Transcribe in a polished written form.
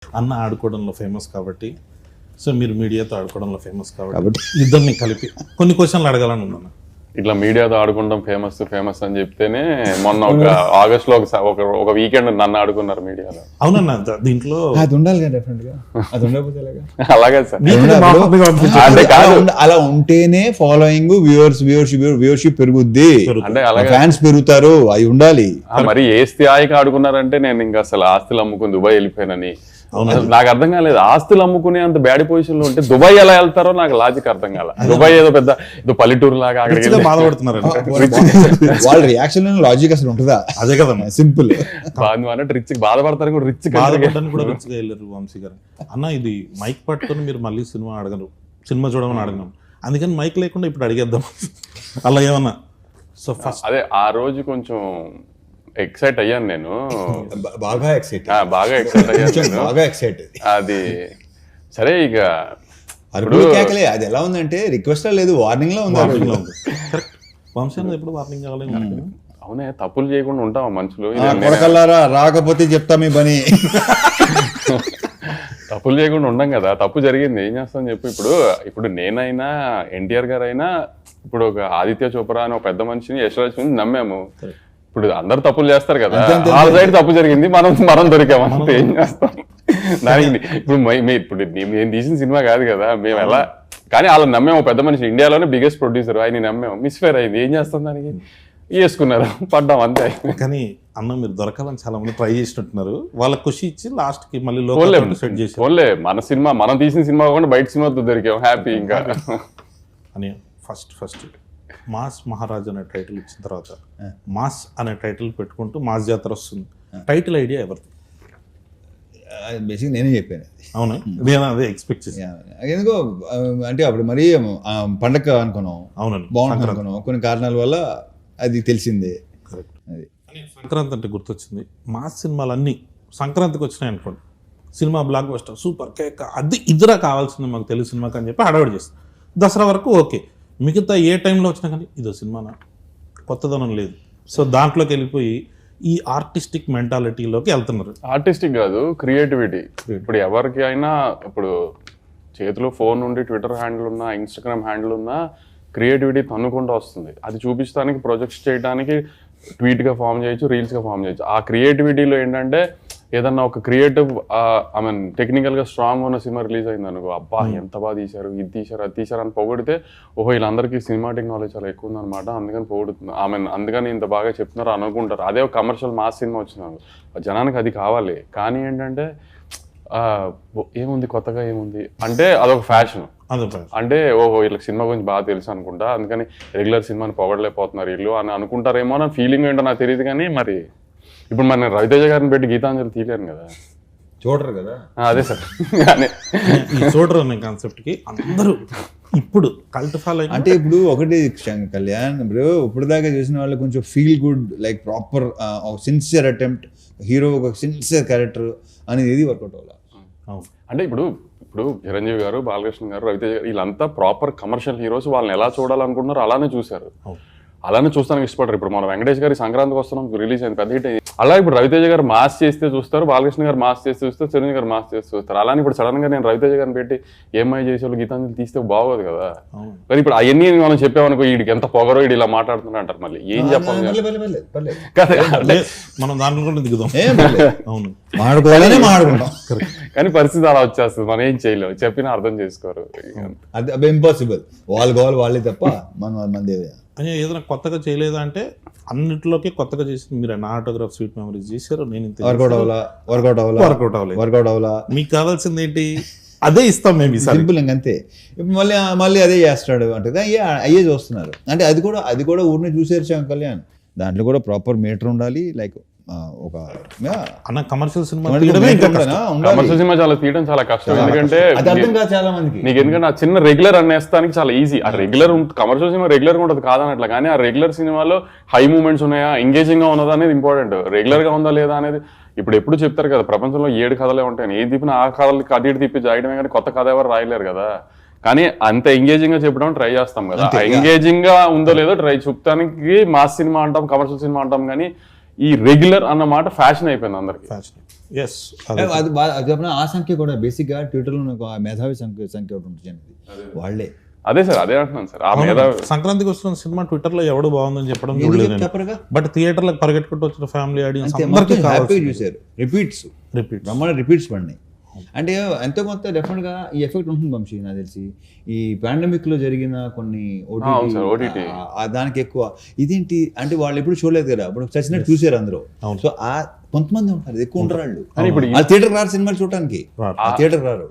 అన్న ఆడుకోవడంలో ఫేమస్ కాబట్టి, సో మీరు మీడియాతో ఆడుకోవడంలో ఫేమస్ కాబట్టి ఇద్దరిని కలిపి కొన్ని క్వశ్చన్లు అడగాలని ఉందన్న. ఇట్లా మీడియాతో ఆడుకుంటాం ఫేమస్ అని చెప్తేనే మొన్న ఒక ఆగస్ట్ లో ఒక వీకెండ్ నన్ను ఆడుకున్నారు మీడియాలో. అవునన్నా, దీంట్లో అది ఉండాలి కదా, డెఫినెట్ గా. అది ఉండకపోతే అలాగే సార్, అంటే అలా ఉంటేనే ఫాలోయింగ్, వ్యూవర్షిప్ పెరుగుద్ది, అంటే అలాగే ఫ్యాన్స్ పెరుగుతారు, అవి ఉండాలి. మరి ఏ స్థాయికి ఆడుకున్నారంటే నేను ఇంకా అసలు ఆస్తులు అమ్ముకుని దుబాయ్ వెళ్ళిపోయానని. నాకు అర్థం కాలేదు, ఆస్తులు అమ్ముకునే అంత బ్యాడ్ పొజిషన్ లో ఉంటే దుబాయ్ ఎలా వెళ్తారో నాకు లాజిక్ అర్థం కాల. దుబాయ్ ఏదో పెద్ద పల్లెటూరు లాగా అక్కడికి బాధపడుతున్నారు. వాళ్ళ రియాక్షన్ లాజిక్ అసలు ఉంటుందా? అదే కదా సింపుల్. రిచ్ బాధపడతారు కూడా, రిచ్ కూడా రిచ్గా వెళ్ళారు వంశీ గారు. అన్న ఇది మైక్ పట్టుకొని మీరు మళ్ళీ సినిమా అడగరు, సినిమా చూడమని అడగను, అందుకని మైక్ లేకుండా ఇప్పుడు అడిగేద్దాం అలా ఏమన్నా. సో ఫస్ట్ అదే ఆ రోజు కొంచెం ఎక్సైట్ అయ్యాను నేను, బాగా ఎక్సైట్ అయ్యాను. అది సరే, ఇక కేకలే. అది ఎలా ఉందంటే రిక్వెస్ట్ లేదు, వార్నింగ్ లో ఉంది. వంశీ ఎప్పుడు వార్నింగ్ కావాలి. అవునే, తప్పులు చేయకుండా ఉంటావా మనుషులు? రాకపోతే చెప్తా మీ పని. తప్పులు చేయకుండా ఉండం కదా, తప్పు జరిగింది ఏం చేస్తాం చెప్పు. ఇప్పుడు నేనైనా ఎన్టీఆర్ గారు అయినా, ఇప్పుడు ఒక ఆదిత్య చోప్రా అని ఒక పెద్ద మనిషిని, యశ్వరాజ్ నమ్మాము. ఇప్పుడు అందరు తప్పులు చేస్తారు కదా, వాళ్ళ సైడ్ తప్పు జరిగింది, మనం దొరికామంటే ఏం చేస్తాం దానికి. ఇప్పుడు నేను తీసిన సినిమా కాదు కదా, మేము ఎలా, కానీ వాళ్ళని నమ్మాము. పెద్ద మనిషి, ఇండియాలోనే బిగ్గెస్ట్ ప్రొడ్యూసర్, ఆయన నమ్మాము. మిస్ఫేర్ అయింది, ఏం చేస్తాం దానికి, వేసుకున్నారు, పడ్డాం అంతే. కానీ అన్న మీరు దొరకాలని చాలా మంది ట్రై చేసినట్టున్నారు, వాళ్ళకి ఖుషి ఇచ్చి లాస్ట్ కి మళ్ళీ సెట్ చేసి ఓన్లే మన సినిమా, మనం తీసిన సినిమా కాకుండా బయట సినిమాతో దొరికాం, హ్యాపీ. ఇంకా అని ఫస్ట్ మాస్ మహారాజ్ అనే టైటిల్ ఇచ్చిన తర్వాత మాస్ అనే టైటిల్ పెట్టుకుంటూ మాస్ జాతర వస్తుంది. టైటిల్ ఐడియా ఎవరిది? బేసిక్ నేనే చెప్పాను. అవునా, నేను అదే ఎక్స్పెక్ట్ చేశాను. ఎందుకో అంటే అప్పుడు మరీ పండగ అనుకున్నాం, అవునండి బాగుంటుంది అనుకున్నాం, కొన్ని కారణాల వల్ల అది తెలిసిందే. అది సంక్రాంతి అంటే గుర్తొచ్చింది, మాస్ సినిమాలన్నీ సంక్రాంతికి వచ్చినాయి అనుకోండి, cinema block buster super cake, అది ఇద్దరా కావాల్సింది మాకు తెలుగు సినిమాకి అని చెప్పి హడావిడి చేస్తాం. దసరా వరకు ఓకే, మిగతా ఏ టైంలో వచ్చినా కానీ ఇదో సినిమానా, కొత్తదనం లేదు. సో దాంట్లోకి వెళ్ళిపోయి ఈ ఆర్టిస్టిక్ మెంటాలిటీలోకి వెళ్తున్నారు. ఆర్టిస్టిక్ కాదు, క్రియేటివిటీ. ఇప్పుడు ఎవరికి అయినా ఇప్పుడు చేతిలో ఫోన్ ఉండి ట్విట్టర్ హ్యాండిల్ ఉన్నా, ఇన్స్టాగ్రామ్ హ్యాండిల్ ఉన్నా, క్రియేటివిటీ తన్నుకుంటూ వస్తుంది. అది చూపించడానికి, ప్రొజెక్ట్స్ చేయడానికి ట్వీట్గా ఫామ్ చేయొచ్చు, రీల్స్గా ఫామ్ చేయొచ్చు. ఆ క్రియేటివిటీలో ఏంటంటే ఏదన్నా ఒక క్రియేటివ్ టెక్నికల్గా స్ట్రాంగ్ ఉన్న సినిమా రిలీజ్ అయింది అనుకో, అబ్బా ఎంత బాగా తీశారు, ఇది తీశారు, అది తీశారు అని పొగిడితే, ఓహో వీళ్ళందరికీ సినిమాటిక్ నాలెడ్జ్ చాలా ఎక్కువ ఉందన్నమాట, అందుకని పొగుడుతుంది, అందుకని ఇంత బాగా చెప్తున్నారు అనుకుంటారు. అదే ఒక కమర్షియల్ మాస్ సినిమా వచ్చినాను, జనానికి అది కావాలి. కానీ ఏంటంటే ఏముంది కొత్తగా, ఏముంది అంటే అదొక ఫ్యాషన్. అంటే ఓహో వీళ్ళకి సినిమా గురించి బాగా తెలుసు అనుకుంటా, అందుకని రెగ్యులర్ సినిమాని పొగడలేకపోతున్నారు వీళ్ళు అని అనుకుంటారేమో నా ఫీలింగ్ ఏంటో నాకు తెలియదు. కానీ మరి ఇప్పుడు మన రవితేజ గారిని పెట్టి గీతాంజలి తీయలేరు కదా, చూడరు కదా. అదే సార్, చూడరు అనే కాన్సెప్ట్ కి అందరూ ఇప్పుడు కల్ట్ ఫాలో. అంటే ఇప్పుడు ఒకటి కళ్యాణ్, ఇప్పుడు దాకా చూసిన వాళ్ళు కొంచెం feel good, like proper sincere attempt, hero ఒక సిన్సియర్ క్యారెక్టర్ అనేది ఏది వర్కౌట్ అవ్వాలి. అంటే ఇప్పుడు చిరంజీవి గారు, బాలకృష్ణ గారు, రవితేజ గారు వీళ్ళంతా ప్రాపర్ కమర్షియల్ హీరోస్, వాళ్ళని ఎలా చూడాలనుకుంటున్నారు అలానే చూశారు, అలానే చూస్తానికి ఇష్టపడరు. ఇప్పుడు మన వెంకటేష్ గారి సంక్రాంతికి వస్తున్నాం రిలీజ్ అయింది, పెద్ద హిట్ అయింది. అలా ఇప్పుడు రవితేజ గారు మాస్ చేస్తే చూస్తారు, బాలకృష్ణ గారు మాస్ చేస్తే చూస్తారు, చిరంజీవి గారు మాస్ చేస్తే చూస్తారు. అలానే ఇప్పుడు సడన్ గా నేను రవితేజ గారిని పెట్టి ఏమై చేసేవాళ్ళు గీతాంజలి తీస్తే బాగోదు కదా. మరి ఇప్పుడు అవన్నీ మనం చెప్పామనుకో, వీడికి ఎంత పొగరో, వీడు ఇలా మాట్లాడుతున్నా అంటారు, మళ్ళీ ఏం చెప్పాలి మనం దాంట్లో కూడా దిగుదాం. అవును, కానీ పరిస్థితి అలా వచ్చేస్తుంది, మనం ఏం చేయలేము, చెప్పినా అర్థం చేసుకోరు. అది ఇంపాసిబుల్, వాళ్ళు కావాలి వాళ్ళే తప్ప మనం మంది అని. ఏదైనా కొత్తగా చేయలేదా అంటే అన్నింటిలోకి కొత్తగా చేసి మీరు నా ఆటోగ్రాఫ్ స్వీట్ మెమరీస్ చేశారు, నేను వర్కౌట్ అవ్వలా. మీకు కావాల్సింది ఏంటి, అదే ఇస్తాం మేము, సింపుల్ అంతే. ఇప్పుడు మళ్ళీ అదే చేస్తాడు అంటే అయ్యే చూస్తున్నారు. అంటే అది కూడా ఊరిని చూసేసాం కళ్యాణ్, దాంట్లో కూడా ప్రాపర్ మీటర్ ఉండాలి. లైక్ ఒక కమర్షియల్ సినిమా చాలా తీయడం చాలా కష్టం, ఎందుకంటే చాలా మందికి నీకు ఎందుకంటే ఆ చిన్న రెగ్యులర్ అనేస్తానికి చాలా ఈజీ. ఆ రెగ్యులర్ కమర్షియల్ సినిమా రెగ్యులర్ గా ఉంటుంది కాదనట్లా, కానీ ఆ రెగ్యులర్ సినిమాలో హై మూమెంట్స్ ఉన్నాయా, ఎంగేజింగ్ గా ఉన్నదా అనేది ఇంపార్టెంట్. రెగ్యులర్ గా ఉందా లేదా అనేది ఇప్పుడు ఎప్పుడు చెప్తారు కదా, ప్రపంచంలో 7 కథలే ఉంటాయి, ఏ తిప్పినా ఆ కథలకి అటు ఇటు తిప్పి చేయడమే, కానీ కొత్త కథ ఎవరు రాయలేరు కదా. కానీ అంత ఎంగేజింగ్ గా చెప్పడం ట్రై చేస్తాం కదా, ఎంగేజింగ్ గా ఉందో లేదో ట్రై చూపడానికి మాస్ సినిమా అంటాం, కమర్షియల్ సినిమా అంటాం. కానీ ఈ రెగ్యులర్ అన్న మాట ఫ్యాషన్ అయిపోయింది అందరికి. ఫ్యాషన్ ఎస్ అది చెప్పిన ఆ సంఖ్య కూడా బేసిక్గా ట్విట్టర్లో నాకు ఆ మేధావి సంఖ్య ఒకటి ఉంటుంది వాళ్ళే. అదే సార్, అదే అంటున్నాను సార్. ఆ మీద సంక్రాంతికి వస్తున్న సినిమా ట్విట్టర్ లో ఎవడు బాగుందని చెప్పడం చూడలేదు, చెప్పరుగా. బట్ థియేటర్లకు పరిగెట్టుకుంటూ వచ్చిన ఫ్యామిలీ ఆడియన్స్ అంతే అందరికీ హ్యాపీగా కావాలి చూశారు. Repeats repeat. బ్రహ్మాండ రిపీట్స్ పడినాయి. అంటే ఎంతో కొంత డెఫినెట్గా ఈ ఎఫెక్ట్ ఉంటుంది వంశీ నాకు తెలిసి. ఈ పాండమిక్ లో జరిగిన కొన్ని అవును సార్, OTT. దానికి ఎక్కువ ఇదేంటి అంటే వాళ్ళు ఎప్పుడు చూడలేదు కదా, అప్పుడు చచ్చినట్టు చూసారు అందరూ. సో ఆ కొంతమంది ఉంటారు, ఎక్కువ ఉంటారు వాళ్ళు. ఇప్పుడు థియేటర్ రారు సినిమాలు చూడటానికి, థియేటర్ రారు.